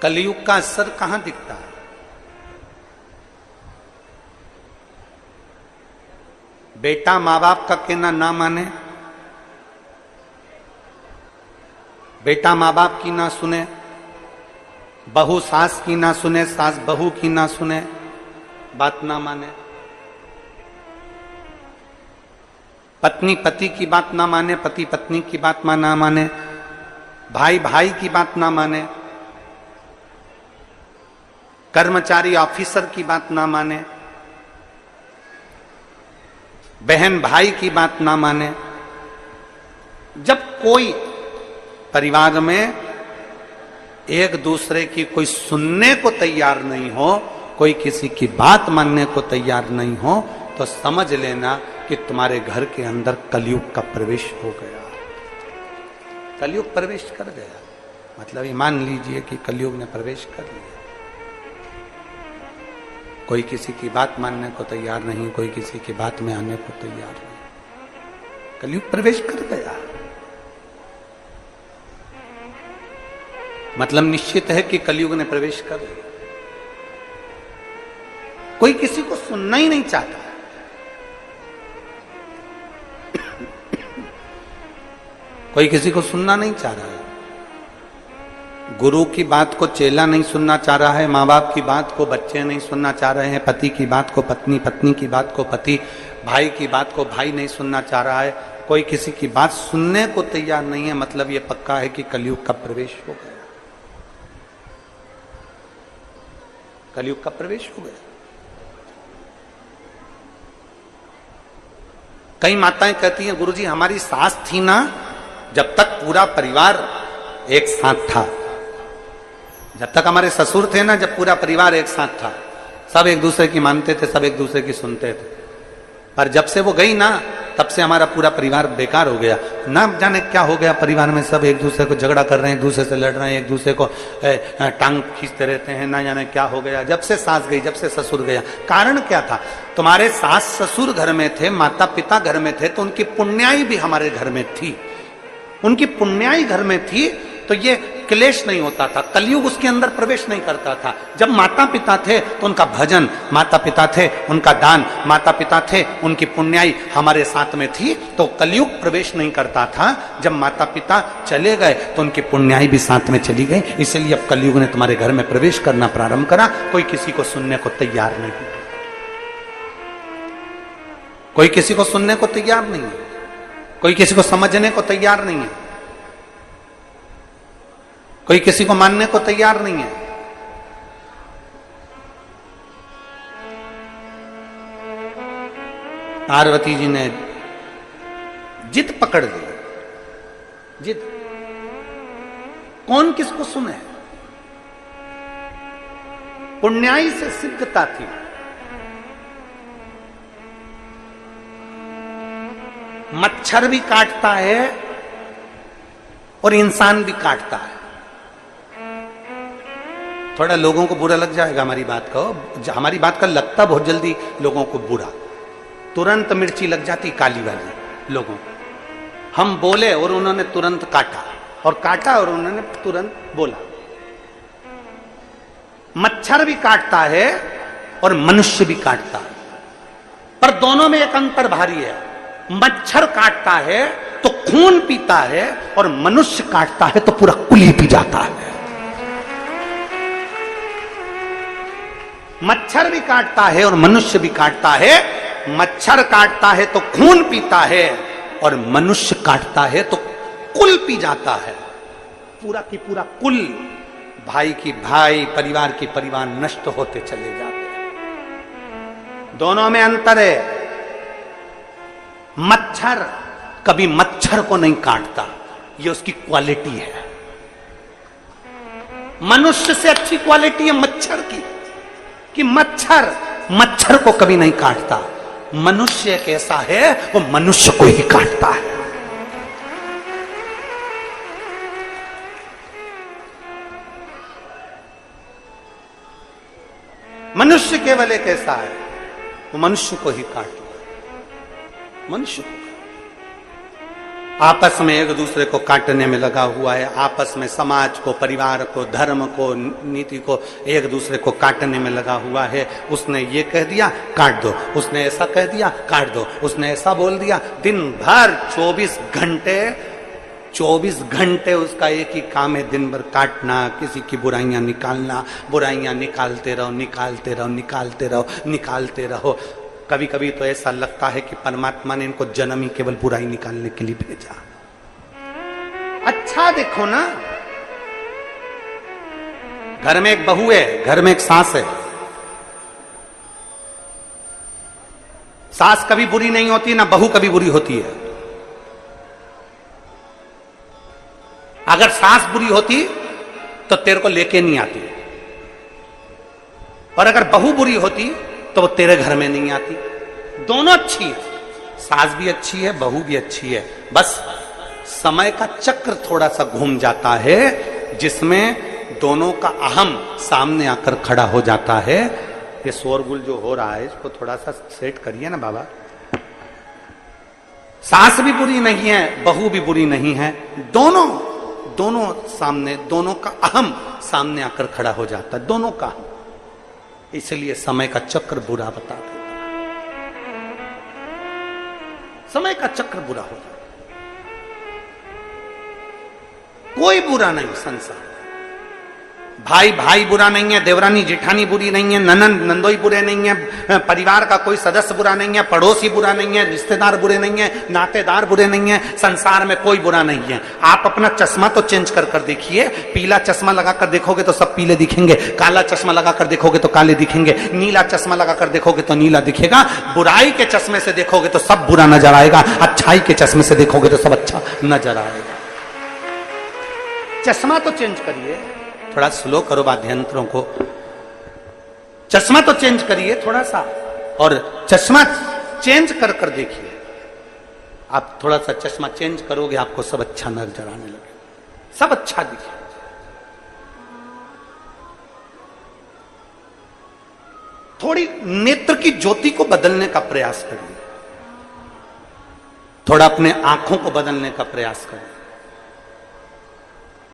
कलयुग का असर कहां दिखता है? बेटा माँ बाप का कहना ना माने, बेटा माँ बाप की ना सुने, बहू सास की ना सुने, सास बहू की ना सुने, बात ना माने, पत्नी पति की बात ना माने, पति पत्नी की बात ना माने, भाई भाई की बात ना माने, कर्मचारी ऑफिसर की बात ना माने, बहन भाई की बात ना माने। जब कोई परिवार में एक दूसरे की कोई सुनने को तैयार नहीं हो, कोई किसी की बात मानने को तैयार नहीं हो, तो समझ लेना कि तुम्हारे घर के अंदर कलयुग का प्रवेश हो गया। कलयुग प्रवेश कर गया, मतलब ये मान लीजिए कि कलयुग ने प्रवेश कर लिया। कोई किसी की बात मानने को तैयार नहीं, कोई किसी की बात में आने को तैयार नहीं, कलयुग प्रवेश कर गया। मतलब निश्चित है कि कलयुग ने प्रवेश कर लिया। कोई किसी को सुनना ही नहीं चाहता। कोई किसी को सुनना नहीं चाह रहा है। गुरु की बात को चेला नहीं सुनना चाह रहा है, माँ बाप की बात को बच्चे नहीं सुनना चाह रहे हैं, पति की बात को पत्नी, पत्नी की बात को पति, भाई की बात को भाई नहीं सुनना चाह रहा है। कोई किसी की बात सुनने को तैयार नहीं है। मतलब ये पक्का है कि कलयुग का प्रवेश हो गया। कलयुग का प्रवेश हो गया। कई माताएं कहती हैं, गुरुजी हमारी सास थी ना, जब तक पूरा परिवार एक साथ था, जब तक हमारे ससुर थे ना, जब पूरा परिवार एक साथ था, सब एक दूसरे की मानते थे, सब एक दूसरे की सुनते थे। पर जब से वो गई ना, तब से हमारा पूरा परिवार बेकार हो गया। ना जाने क्या हो गया परिवार में, सब एक दूसरे को झगड़ा कर रहे हैं, एक दूसरे से लड़ रहे हैं, एक दूसरे को टांग खींचते रहते हैं। ना जाने क्या हो गया जब से सास गई, जब से ससुर गया। कारण क्या था? तुम्हारे सास ससुर घर में थे, माता पिता घर में थे, तो उनकी पुण्याई भी हमारे घर में थी। उनकी पुण्याई घर में थी तो ये क्लेश नहीं होता था, कलयुग उसके अंदर प्रवेश नहीं करता था। जब माता पिता थे तो उनका भजन, माता पिता थे उनका दान, माता पिता थे उनकी पुण्याई हमारे साथ में थी, तो कलयुग प्रवेश नहीं करता था। जब माता पिता चले गए तो उनकी पुण्याई भी साथ में चली गई। इसलिए अब कलयुग ने तुम्हारे घर में प्रवेश करना प्रारंभ करा। कोई किसी को सुनने को तैयार नहीं, कोई किसी को सुनने को तैयार नहीं है, कोई किसी को समझने को तैयार नहीं है, कोई किसी को मानने को तैयार नहीं है। पार्वती जी ने जिद पकड़ ली। जिद, कौन किसको सुने? पुण्याई से सिद्धता थी। मच्छर भी काटता है और इंसान भी काटता है। थोड़ा लोगों को बुरा लग जाएगा हमारी बात का, हमारी बात का लगता बहुत जल्दी लोगों को बुरा, तुरंत मिर्ची लग जाती काली वाली लोगों को। हम बोले और उन्होंने तुरंत काटा, और काटा और उन्होंने तुरंत बोला। मच्छर भी काटता है और मनुष्य भी काटता है, पर दोनों में एक अंतर भारी है। मच्छर काटता है तो खून पीता है, और मनुष्य काटता है तो पूरा कुल ही पी जाता है। मच्छर भी काटता है और मनुष्य भी काटता है। मच्छर काटता है तो खून पीता है, और मनुष्य काटता है तो कुल पी जाता है। पूरा की पूरा कुल, भाई की भाई, परिवार की परिवार नष्ट होते चले जाते हैं। दोनों में अंतर है। मच्छर कभी मच्छर को नहीं काटता, ये उसकी क्वालिटी है। मनुष्य से अच्छी क्वालिटी है मच्छर की, कि मच्छर को कभी नहीं काटता। मनुष्य एक ऐसा है, वो मनुष्य को ही काटता है। मनुष्य केवल एक ऐसा है, वो मनुष्य को ही काटता है। मनुष्य को। आपस में एक दूसरे को काटने में लगा हुआ है, आपस में समाज को, परिवार को, धर्म को, नीति को एक दूसरे को काटने में लगा हुआ है। उसने ये कह दिया काट दो, उसने ऐसा कह दिया काट दो, उसने ऐसा बोल दिया। दिन भर 24 घंटे उसका एक ही काम है, दिन भर काटना, किसी की बुराइयां निकालना, बुराइयां निकालते रहो, निकालते रहो, निकालते रहो, निकालते रहो। कभी कभी तो ऐसा लगता है कि परमात्मा ने इनको जन्म ही केवल बुराई निकालने के लिए भेजा। अच्छा देखो ना, घर में एक बहू है, घर में एक सास है। सास कभी बुरी नहीं होती, ना बहू कभी बुरी होती है। अगर सास बुरी होती तो तेरे को लेके नहीं आती, और अगर बहू बुरी होती तो वो तेरे घर में नहीं आती। दोनों अच्छी है, सास भी अच्छी है, बहू भी अच्छी है, बस समय का चक्र थोड़ा सा घूम जाता है, जिसमें दोनों का अहम सामने आकर खड़ा हो जाता है। ये शोरगुल जो हो रहा है इसको थोड़ा सा सेट करिए ना बाबा। सास भी बुरी नहीं है, बहू भी बुरी नहीं है, दोनों सामने, दोनों का अहम सामने आकर खड़ा हो जाता है, दोनों का। इसलिए समय का चक्र बुरा बता देता, समय का चक्र बुरा हो जाता। कोई बुरा नहीं संसार, भाई भाई बुरा नहीं है, देवरानी जेठानी बुरी नहीं है, ननंद नंदोई बुरे नहीं है, परिवार का कोई सदस्य बुरा नहीं है, पड़ोसी बुरा नहीं है, रिश्तेदार बुरे नहीं है, नातेदार बुरे नहीं है, संसार में कोई बुरा नहीं है। आप अपना चश्मा तो चेंज कर कर देखिए, पीला चश्मा लगाकर देखोगे तो सब पीले दिखेंगे, काला चश्मा लगाकर देखोगे तो काले दिखेंगे, नीला चश्मा लगाकर देखोगे तो नीला दिखेगा। बुराई के चश्मे से देखोगे तो सब बुरा नजर आएगा, अच्छाई के चश्मे से देखोगे तो सब अच्छा नजर आएगा। चश्मा तो चेंज करिए, थोड़ा स्लो करो वाद्ययंत्रों को, चश्मा तो चेंज करिए थोड़ा सा, और चश्मा चेंज कर कर देखिए। आप थोड़ा सा चश्मा चेंज करोगे, आपको सब अच्छा नजर आने लगे, सब अच्छा दिखे। थोड़ी नेत्र की ज्योति को बदलने का प्रयास करिए, थोड़ा अपने आंखों को बदलने का प्रयास करिए।